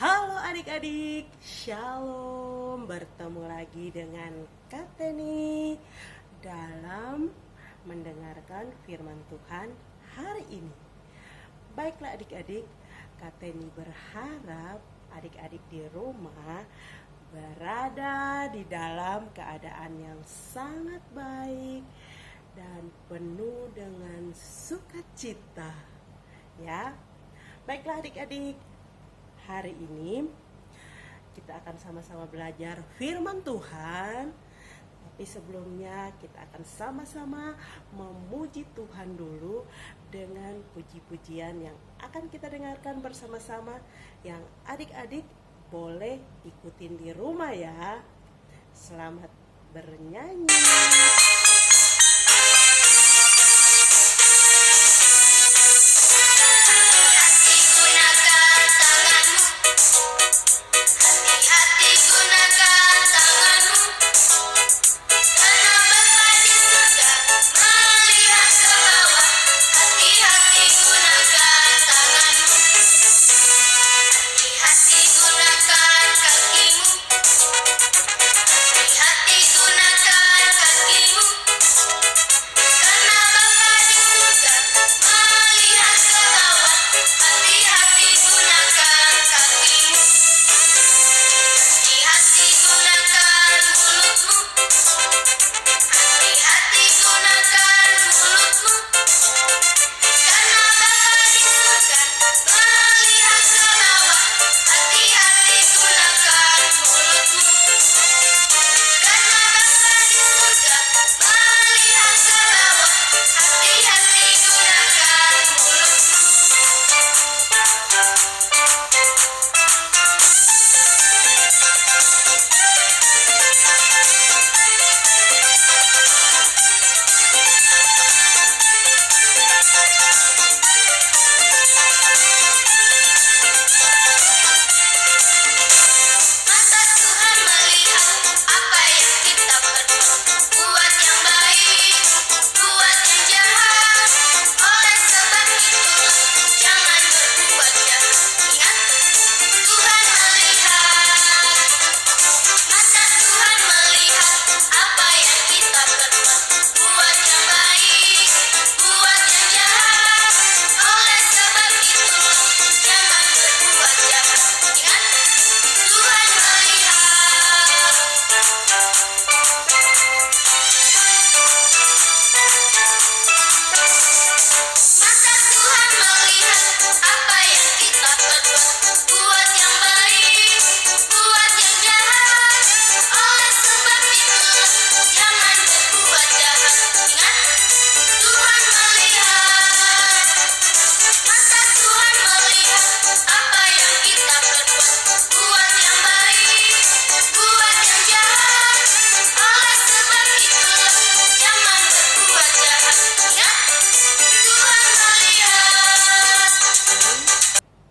Halo adik-adik, Shalom. Bertemu lagi dengan Kak Teni dalam mendengarkan firman Tuhan hari ini. Baiklah adik-adik, Kak Teni berharap adik-adik di rumah berada di dalam keadaan yang sangat baik dan penuh dengan sukacita. Ya, baiklah adik-adik, hari ini kita akan sama-sama belajar firman Tuhan. Tapi sebelumnya kita akan sama-sama memuji Tuhan dulu dengan puji-pujian yang akan kita dengarkan bersama-sama, yang adik-adik boleh ikutin di rumah ya. Selamat bernyanyi.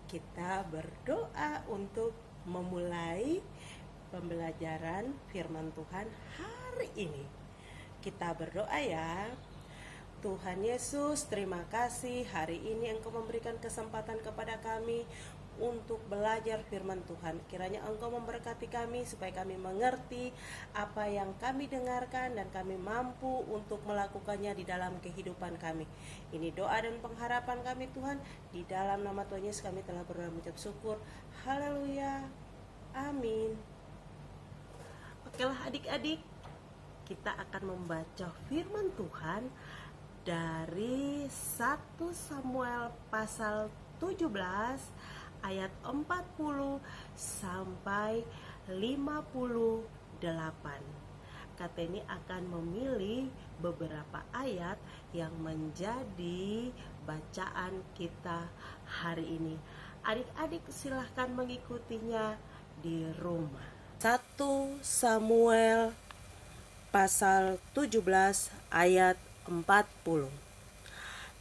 Kita berdoa untuk memulai pembelajaran firman Tuhan hari ini. Kita berdoa ya. Tuhan Yesus, terima kasih hari ini Engkau memberikan kesempatan kepada kami untuk belajar firman Tuhan. Kiranya Engkau memberkati kami supaya kami mengerti apa yang kami dengarkan dan kami mampu untuk melakukannya di dalam kehidupan kami. Ini doa dan pengharapan kami Tuhan. Di dalam nama Tuhan Yesus kami telah berdoa mengucap syukur. Haleluya. Amin. Okelah adik-adik, kita akan membaca firman Tuhan dari 1 Samuel pasal 17 ayat 40 sampai 58. Kak Teni akan memilih beberapa ayat yang menjadi bacaan kita hari ini. Adik-adik silahkan mengikutinya di rumah. 1 Samuel pasal 17 ayat 40.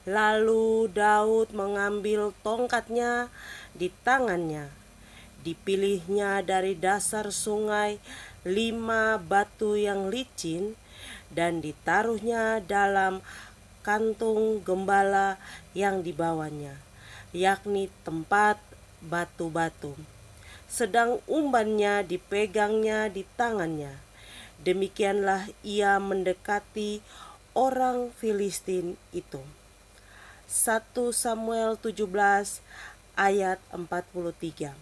Lalu Daud mengambil tongkatnya di tangannya. Dipilihnya dari dasar sungai 5 batu yang licin dan ditaruhnya dalam kantung gembala yang dibawanya, yakni tempat batu-batu. sedang umbannya dipegangnya di tangannya. Demikianlah ia mendekati orang Filistin itu. 1 Samuel 17 ayat 43.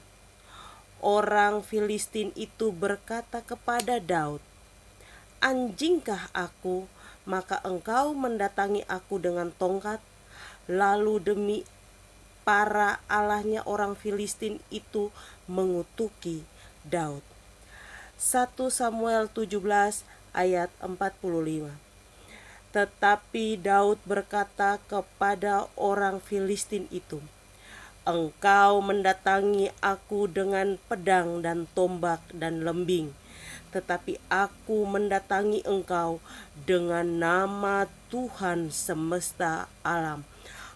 Orang Filistin itu berkata kepada Daud, "Anjingkah aku, maka engkau mendatangi aku dengan tongkat?" Lalu demi para allahnya orang Filistin itu mengutuki Daud. 1 Samuel 17 ayat 45. Tetapi Daud berkata kepada orang Filistin itu, "Engkau mendatangi aku dengan pedang dan tombak dan lembing, tetapi aku mendatangi engkau dengan nama Tuhan semesta alam,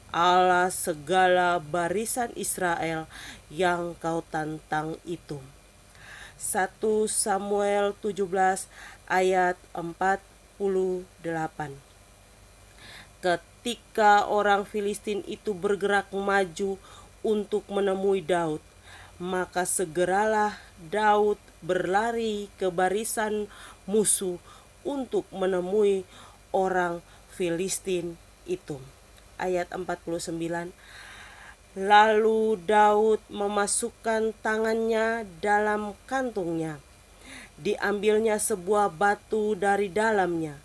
Allah segala barisan Israel yang kau tantang itu." 1 Samuel 17 ayat 48. Ketika orang Filistin itu bergerak maju untuk menemui Daud, maka segeralah Daud berlari ke barisan musuh untuk menemui orang Filistin itu. Ayat 49. Lalu Daud memasukkan tangannya dalam kantungnya. Diambilnya sebuah batu dari dalamnya.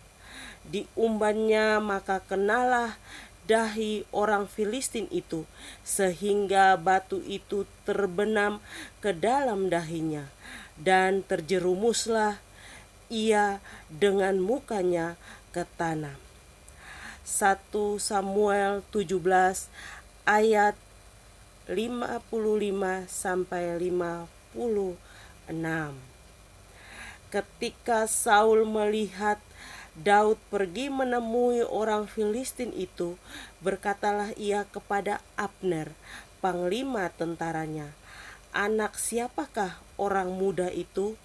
Diumbannya, maka kenalah dahi orang Filistin itu, sehingga batu itu terbenam ke dalam dahinya, dan terjerumuslah ia dengan mukanya ke tanah. 1 Samuel 17 ayat 55 sampai 56. Ketika Saul melihat Daud pergi menemui orang Filistin itu, berkatalah ia kepada Abner, panglima tentaranya, "Anak siapakah orang muda itu?"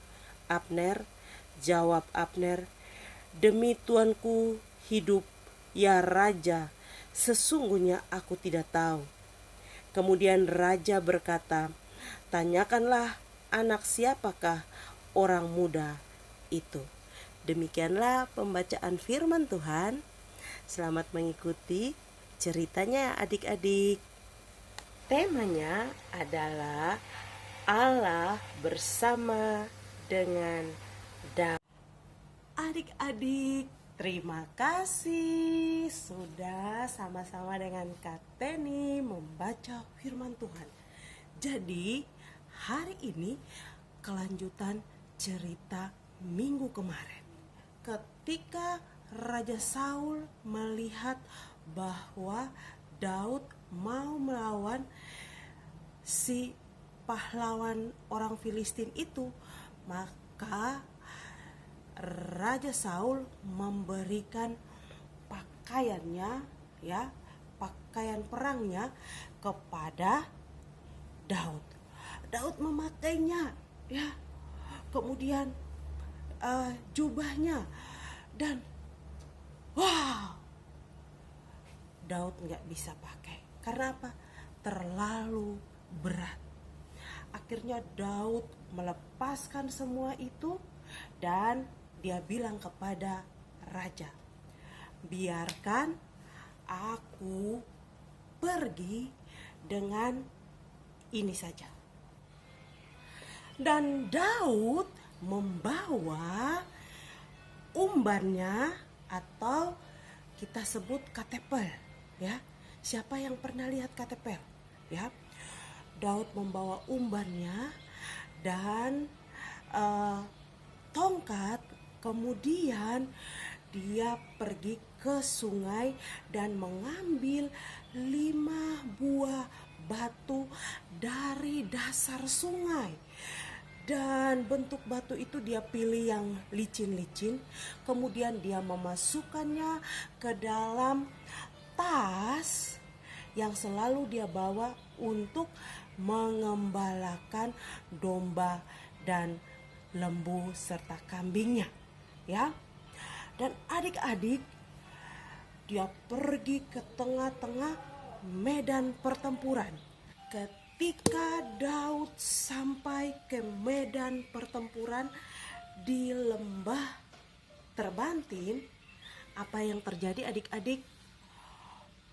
"Abner," jawab Abner, "demi tuanku hidup, ya raja, sesungguhnya aku tidak tahu." Kemudian raja berkata, "Tanyakanlah anak siapakah orang muda itu." Demikianlah pembacaan firman Tuhan. Selamat mengikuti ceritanya adik-adik. Temanya adalah Allah bersama dengan Daud. Adik-adik, terima kasih sudah sama-sama dengan Kak Teni membaca firman Tuhan. Jadi hari ini kelanjutan cerita minggu kemarin. Ketika Raja Saul melihat bahwa Daud mau melawan si pahlawan orang Filistin itu, maka Raja Saul memberikan pakaiannya, pakaian perangnya kepada Daud. Daud memakainya, kemudian jubahnya, dan Daud nggak bisa pakai. Karena apa? Terlalu berat. Akhirnya Daud melepaskan semua itu dan dia bilang kepada raja, "Biarkan aku pergi dengan ini saja." Dan Daud membawa umbannya, atau kita sebut katepel, Siapa yang pernah lihat katepel, Daud membawa umbannya dan tongkat. Kemudian dia pergi ke sungai dan mengambil 5 buah batu dari dasar sungai. Dan bentuk batu itu dia pilih yang licin-licin. Kemudian dia memasukkannya ke dalam tas yang selalu dia bawa untuk mengembalakan domba dan lembu serta kambingnya, Dan adik-adik, dia pergi ke tengah-tengah medan pertempuran. ketika Daud sampai ke medan pertempuran di lembah Terbantim, apa yang terjadi adik-adik?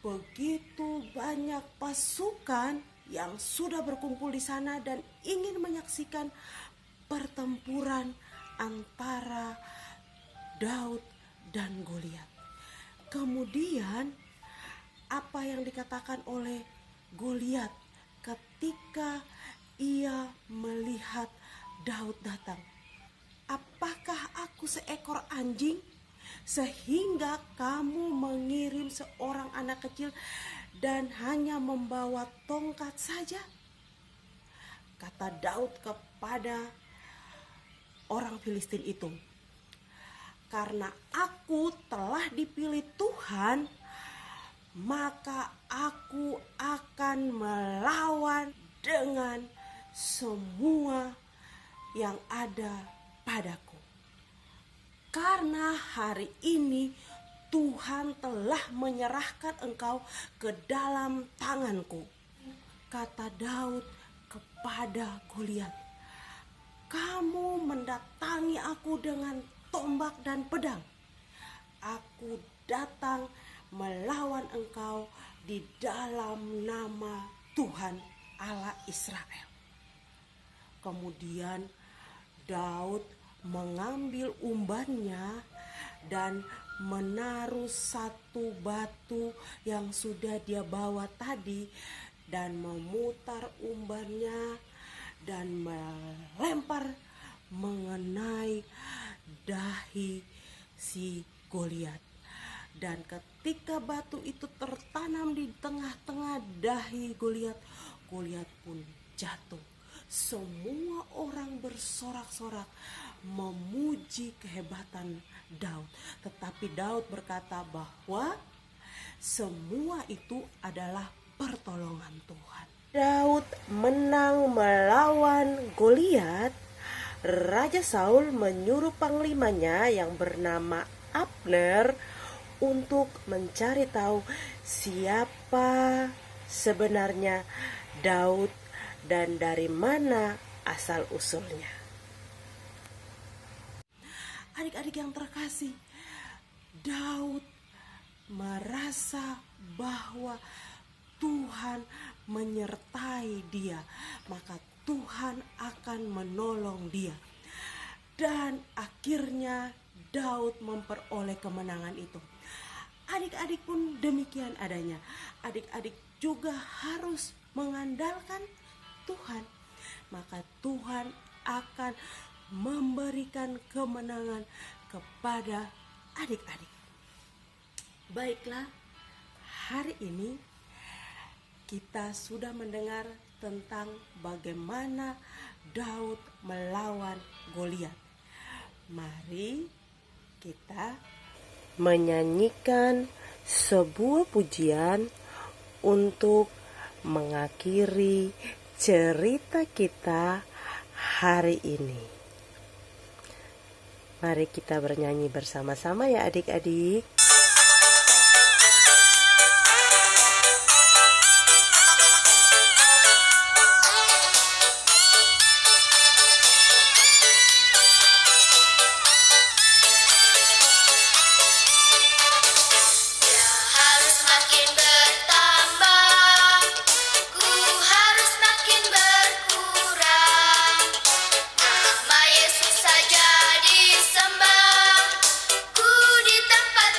Begitu banyak pasukan yang sudah berkumpul di sana dan ingin menyaksikan pertempuran antara Daud dan Goliat. Kemudian apa yang dikatakan oleh Goliat ketika ia melihat Daud datang? Apakah aku seekor anjing sehingga kamu mengirim seorang anak kecil dan hanya membawa tongkat saja? Kata Daud kepada orang Filistin itu, karena aku telah dipilih Tuhan, maka aku akan melawan dengan semua yang ada padaku. Karena hari ini Tuhan telah menyerahkan engkau ke dalam tanganku. Kata Daud kepada Goliat, kamu mendatangi aku dengan tombak dan pedang. Aku datang melawan engkau di dalam nama Tuhan Allah Israel. Kemudian Daud mengambil umbannya dan menaruh satu batu yang sudah dia bawa tadi dan memutar umbannya dan melempar mengenai dahi si Goliat. Dan ketika batu itu tertanam di tengah-tengah dahi Goliat, Goliat pun jatuh. Semua orang bersorak-sorak memuji kehebatan Daud. Tetapi Daud berkata bahwa semua itu adalah pertolongan Tuhan. Daud menang melawan Goliat. Raja Saul menyuruh panglimanya yang bernama Abner untuk mencari tahu siapa sebenarnya Daud dan dari mana asal usulnya. Adik-adik yang terkasih, Daud merasa bahwa Tuhan menyertai dia, maka Tuhan akan menolong dia. Dan akhirnya Daud memperoleh kemenangan itu. Adik-adik pun demikian adanya. Adik-adik juga harus mengandalkan Tuhan, maka Tuhan akan memberikan kemenangan kepada adik-adik. Baiklah, hari ini kita sudah mendengar tentang bagaimana Daud melawan Goliat. Mari kita menyanyikan sebuah pujian untuk mengakhiri cerita kita hari ini. Mari kita bernyanyi bersama-sama ya adik-adik. Disembah ku di tempat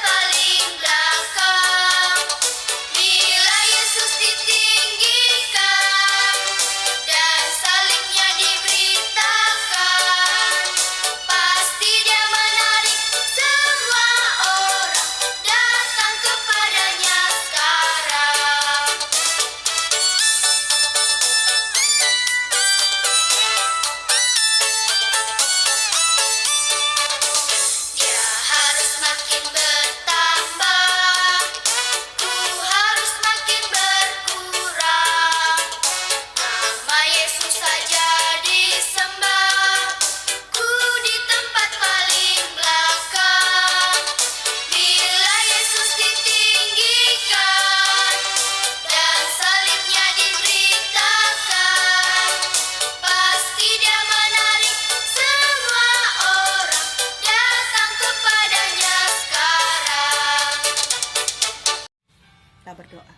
kita berdoa.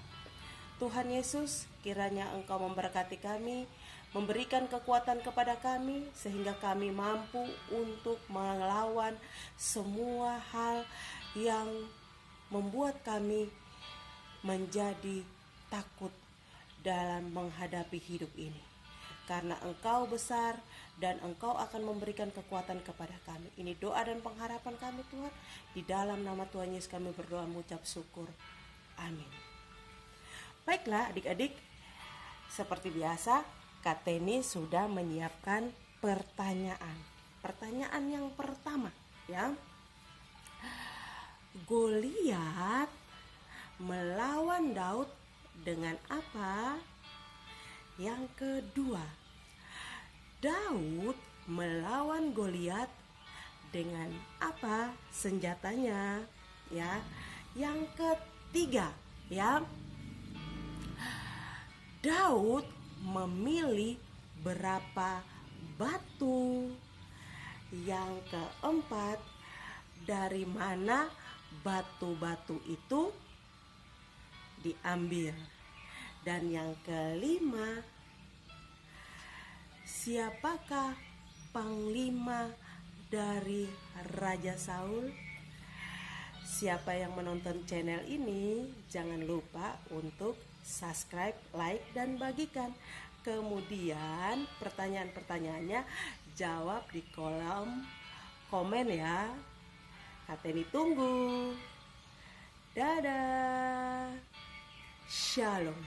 Tuhan Yesus, kiranya Engkau memberkati kami, memberikan kekuatan kepada kami, sehingga kami mampu untuk melawan semua hal yang membuat kami menjadi takut dalam menghadapi hidup ini. Karena Engkau besar dan Engkau akan memberikan kekuatan kepada kami. Ini doa dan pengharapan kami Tuhan. Di dalam nama Tuhan Yesus kami berdoa mengucap syukur. Amin. Baiklah adik-adik, seperti biasa Kak Teni sudah menyiapkan pertanyaan. Pertanyaan yang pertama ya. Goliat melawan Daud dengan apa? Yang kedua, Daud melawan Goliat dengan apa senjatanya? Ya. Yang ketiga, ya. Daud memilih berapa batu. Yang keempat, dari mana batu-batu itu diambil. Dan yang kelima, siapakah panglima dari Raja Saul? Siapa yang menonton channel ini, jangan lupa untuk subscribe, like, dan bagikan. Kemudian pertanyaan-pertanyaannya jawab di kolom komen ya. Kak Teni tunggu. Dadah. Shalom.